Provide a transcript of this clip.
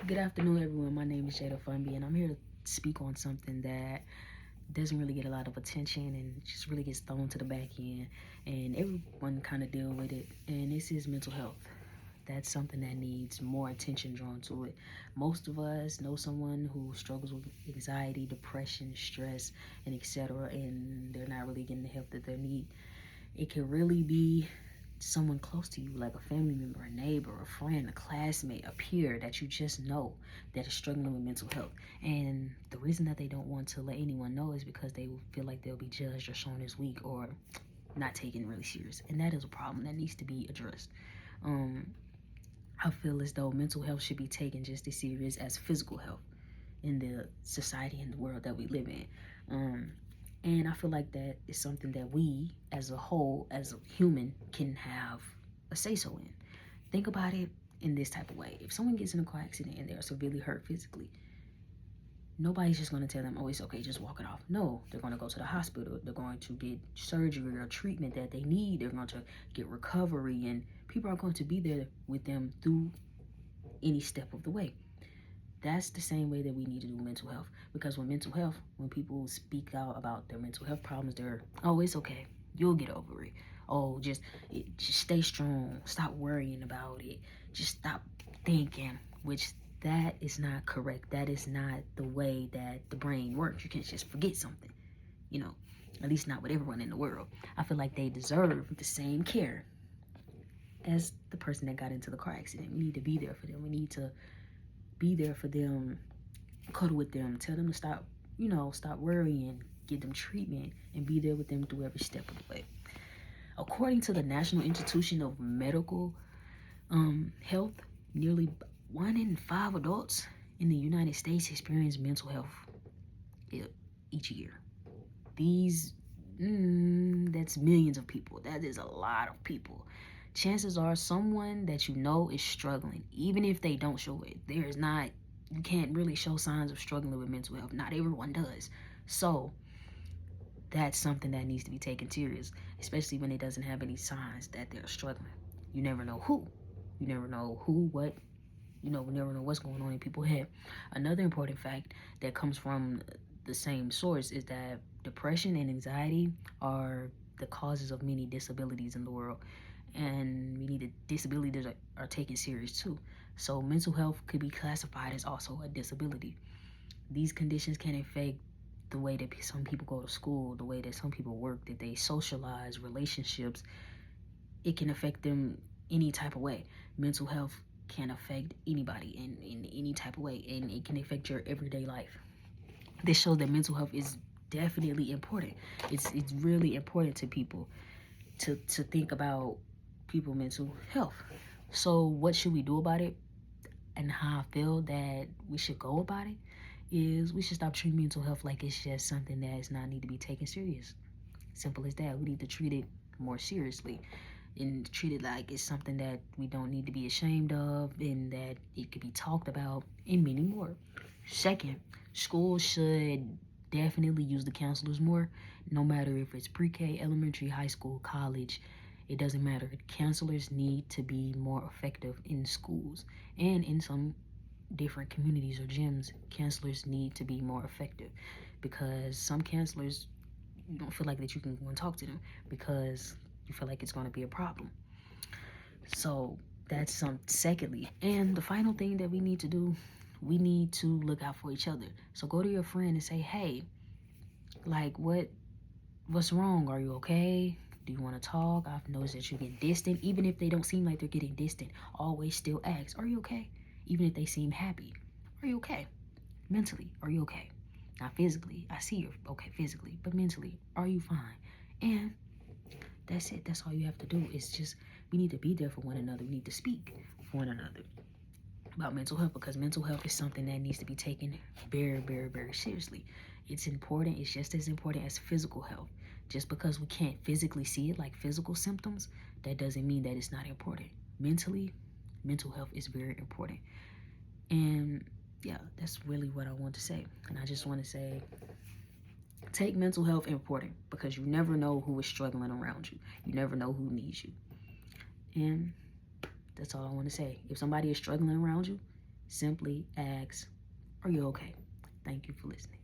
Good afternoon, everyone. My name is Jada Funby, and I'm here to speak on something that doesn't really get a lot of attention and just really gets thrown to the back end, and everyone kind of deal with it. And this is mental health. That's something that needs more attention drawn to it. Most of us know someone who struggles with anxiety, depression, stress, and etc., and they're not really getting the help that they need. It can really be someone close to you, like a family member, a neighbor, a friend, a classmate, a peer that you just know that is struggling with mental health. And the reason that they don't want to let anyone know is because they feel like they'll be judged or shown as weak or not taken really serious. And that is a problem that needs to be addressed. I feel as though mental health should be taken just as serious as physical health in the society and the world that we live in. And I feel like that is something that we, as a whole, as a human, can have a say-so in. Think about it in this type of way. If someone gets in a car accident and they're severely hurt physically, nobody's just going to tell them, oh, it's okay, just walk it off. No, they're going to go to the hospital. They're going to get surgery or treatment that they need. They're going to get recovery, and people are going to be there with them through any step of the way. That's the same way that we need to do mental health. Because when people speak out about their mental health problems, they're, oh, it's okay, you'll get over it. Oh, just stay strong, stop worrying about it, just stop thinking, which that is not correct. That is not the way that the brain works. You can't just forget something, at least not with everyone in the world. I feel like they deserve the same care as the person that got into the car accident. We need to be there for them. We need to be there for them, cuddle with them, tell them to stop worrying, give them treatment, and be there with them through every step of the way. According to the National Institution of Medical Health, nearly 1 in 5 adults in the United States experience mental health each year. That's millions of people. That is a lot of people. Chances are someone that you know is struggling, even if they don't show it. You can't really show signs of struggling with mental health. Not everyone does. So that's something that needs to be taken serious, especially when it doesn't have any signs that they're struggling. You never know who. You never know who, what. We never know what's going on in people's head. Another important fact that comes from the same source is that depression and anxiety are the causes of many disabilities in the world. And many disabilities are taken serious too. So mental health could be classified as also a disability. These conditions can affect the way that some people go to school, the way that some people work, that they socialize, relationships. It can affect them any type of way. Mental health can affect anybody in any type of way, and it can affect your everyday life. This shows that mental health is definitely important. It's really important to people to think about people's mental health. So what should we do about it? And how I feel that we should go about it is we should stop treating mental health like it's just something that does not need to be taken serious. Simple as that. We need to treat it more seriously and treat it like it's something that we don't need to be ashamed of, and that it could be talked about, and many more. Second, schools should definitely use the counselors more, no matter if it's pre-K, elementary, high school, college. It doesn't matter. Counselors need to be more effective in schools, and in some different communities or gyms, counselors need to be more effective, because some counselors, you don't feel like that you can go and talk to them because you feel like it's going to be a problem. So that's secondly. And the final thing that we need to do, we need to look out for each other. So go to your friend and say, hey, like, what's wrong? Are you okay? Do you want to talk? I've noticed that you get distant. Even if they don't seem like they're getting distant, always still ask, are you okay? Even if they seem happy, are you okay? Mentally, are you okay? Not physically. I see you're okay physically, but mentally, are you fine? And that's it. That's all you have to do. It's just, we need to be there for one another. We need to speak for one another about mental health, because mental health is something that needs to be taken very, very, very seriously. It's important. It's just as important as physical health. Just because we can't physically see it like physical symptoms, that doesn't mean that it's not important. Mentally, mental health is very important. And yeah, that's really what I want to say. And I just want to say, take mental health important, because you never know who is struggling around you. You never know who needs you. And that's all I want to say. If somebody is struggling around you, Simply ask, are you okay? Thank you for listening.